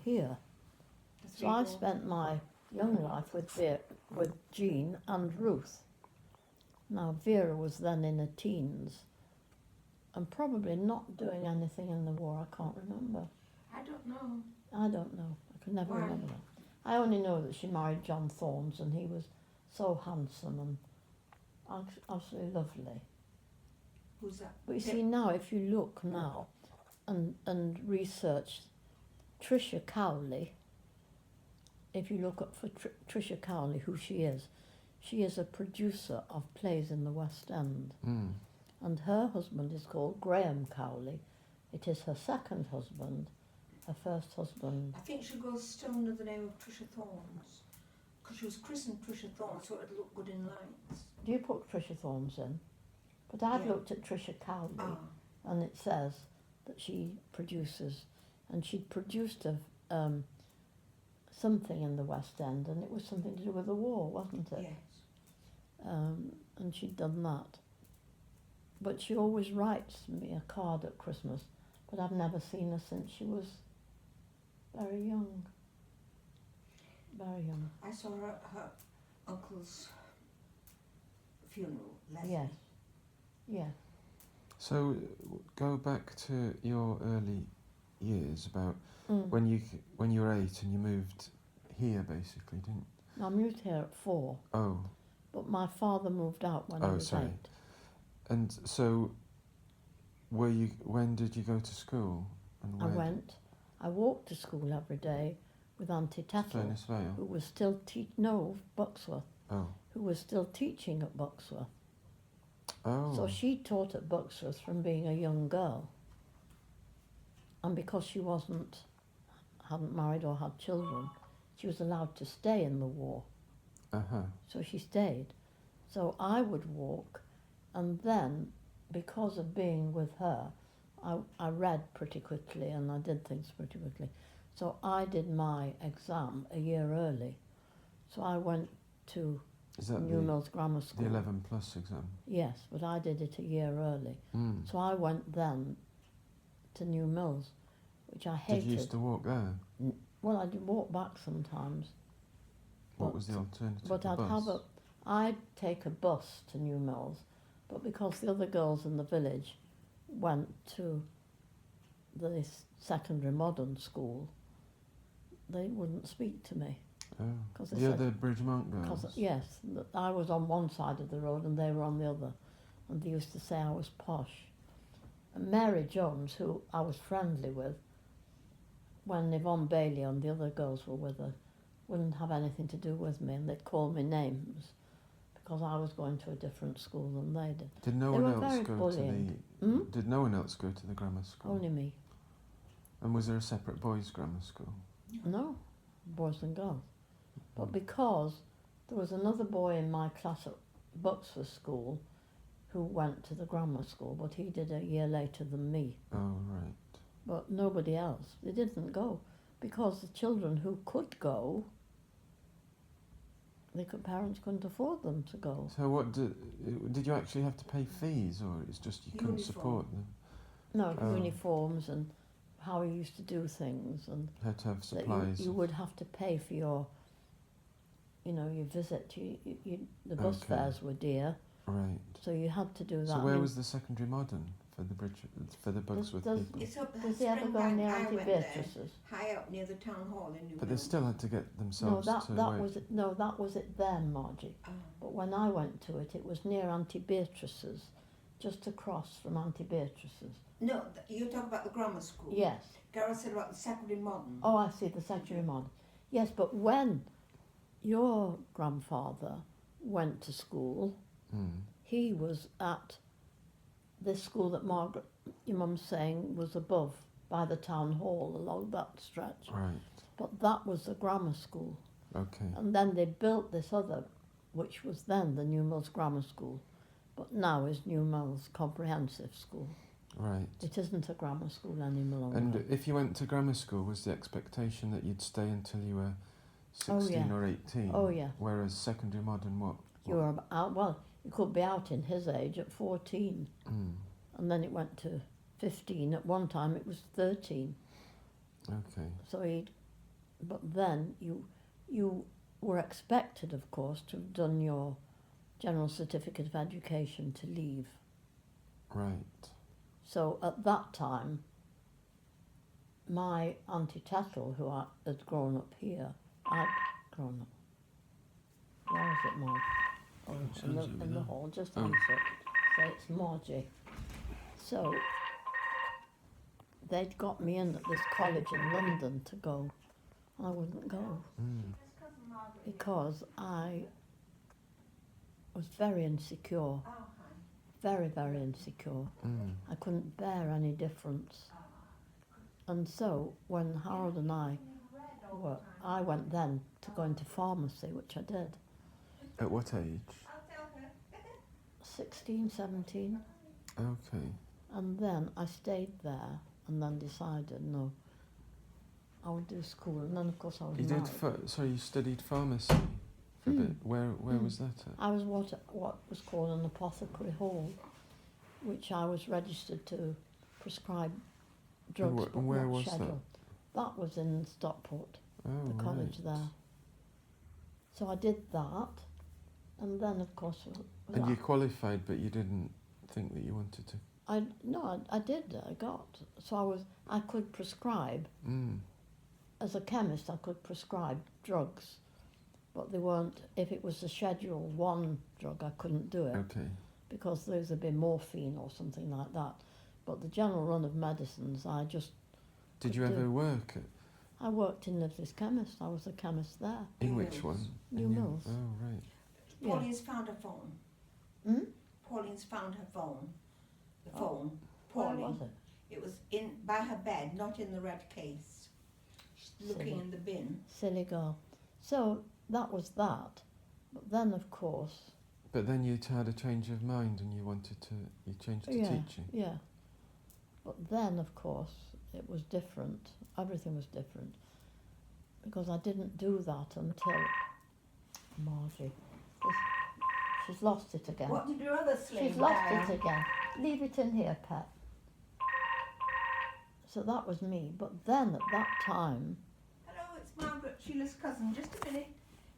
here. So I spent my young life with Jean and Ruth. Now Vera was then in her teens and probably not doing anything in the war. I can't remember. I don't know. I don't know. I can never Why? remember that. I only know that she married John Thorns and he was so handsome and absolutely lovely. Who's that? But you see now, if you look now and research Trisha Cowley, if you look up for Trisha Cowley, who she is a producer of plays in the West End. And her husband is called Graham Cowley. It is her second husband. Her first husband. I think she goes still under the name of Trisha Thorns, because she was christened Trisha Thorns, so it'd look good in lights. Do you put Trisha Thorns in? But I've Yeah. looked at Trisha Cowley, Ah, and it says that she produces, and she'd produced something in the West End, and it was something to do with the war, wasn't it? yes. And she'd done that. But she always writes me a card at Christmas, but I've never seen her since she was very young. Very young. I saw her uncle's funeral. Leslie. Yes. Yeah. So go back to your early years, about when you were 8 and you moved here, basically, didn't? I moved here at 4. Oh. But my father moved out when I was 8. And so, when did you go to school? And I walked to school every day with Auntie Tettle, Furness Vale? who was still Buxworth, Oh. who was still teaching at Buxworth. Oh. So she taught at Buxworth from being a young girl. And because she hadn't married or had children, she was allowed to stay in the war. So she stayed. So I would walk, and then, because of being with her, I read pretty quickly and I did things pretty quickly. So I did my exam a year early. So I went to New Mills Grammar School. The 11 plus exam? Yes, but I did it a year early. So I went then to New Mills, which I hated. Did you used to walk there? Well, I did walk back sometimes. What was the alternative? But I'd take a bus to New Mills, but because the other girls in the village went to the secondary modern school, they wouldn't speak to me. Oh. The other Bridgemont girls? Yes, I was on one side of the road and they were on the other, and they used to say I was posh. And Mary Jones, who I was friendly with, when Yvonne Bailey and the other girls were with her, wouldn't have anything to do with me, and they'd call me names because I was going to a different school than they did. Did no one else go to Did no one else go to the grammar school? Only me. And was there a separate boys' grammar school? No, boys and girls. But because there was another boy in my class at Buxworth School who went to the grammar school, but he did a year later than me. Oh, right. But nobody else. They didn't go because the children who could go, parents couldn't afford them to go. So what did you actually have to pay fees, or it's just you couldn't support them? No, uniforms and how you used to do things, and had to have supplies. You would have to pay for your visit. The bus fares were dear. Right. So you had to do that. So where was the secondary modern for the Buxworth people? It's up Does he ever go near Auntie Beatrice's? High up near the town hall in New But they still had to get themselves that was it then, Margie. Oh. But when I went to it, it was near Auntie Beatrice's, just across from Auntie Beatrice's. No, you talk about the grammar school. Yes. Gareth said about the secondary modern. Oh, I see, the secondary modern. Yes, but when your grandfather went to school, he was at this school that Margaret, your mum's saying, was above, by the town hall, along that stretch. Right. But that was the grammar school. Okay. And then they built this other, which was then the New Mills Grammar School, but now is New Mills Comprehensive School. Right. It isn't a grammar school any longer. And if you went to grammar school, was the expectation that you'd stay until you were 16 or 18? Oh, yeah. Whereas secondary modern, what? You were out, well, you could be out in his age at 14. And then it went to 15. At one time it was 13. Okay. So but then you were expected, of course, to have done your General Certificate of Education to leave. Right. So at that time, my Auntie Tettle, who had grown up here, I'd grown up. Where is it, Marge? Oh, in the hall, just answer it. Say it's Margie. So they'd got me in at this college in London to go. I wouldn't go because I was very insecure, very, very insecure. I couldn't bear any difference. And so when Harold and I went then to go into pharmacy, which I did. At what age? 16, 17. Okay. And then I stayed there and then decided, no, I would do school. And then, of course, I was married. You studied pharmacy for a bit. Where was that at? I was what was called an apothecary hall, which I was registered to prescribe drugs, but where not was schedule. That was in Stockport, the college there. So I did that, and then, of course... And you qualified, but you didn't think that you wanted to? I did. I got. So I could prescribe. As a chemist, I could prescribe drugs, but they weren't. If it was a Schedule 1 drug, I couldn't do it. Okay. Because those would be morphine or something like that. But the general run of medicines, I just. Did you ever work at? I worked in Livesley's Chemist. I was a chemist there. In which one? New Mills. Oh, right. Pauline's found her phone. Hmm? Pauline's found her phone. The Oh. phone. Where Pauline. was it? It was by her bed, not in the red case. She's looking Silly. in the bin. Silly girl. So that was that. But then, of course. But then you had a change of mind and you changed to teaching. Yeah. But then, of course, it was different. Everything was different. Because I didn't do that until Margie. She's lost it again. What did your other slave She's lost it again. Leave it in here, pet. So that was me. But then at that time... Hello, it's Margaret, Sheila's cousin. Just a minute.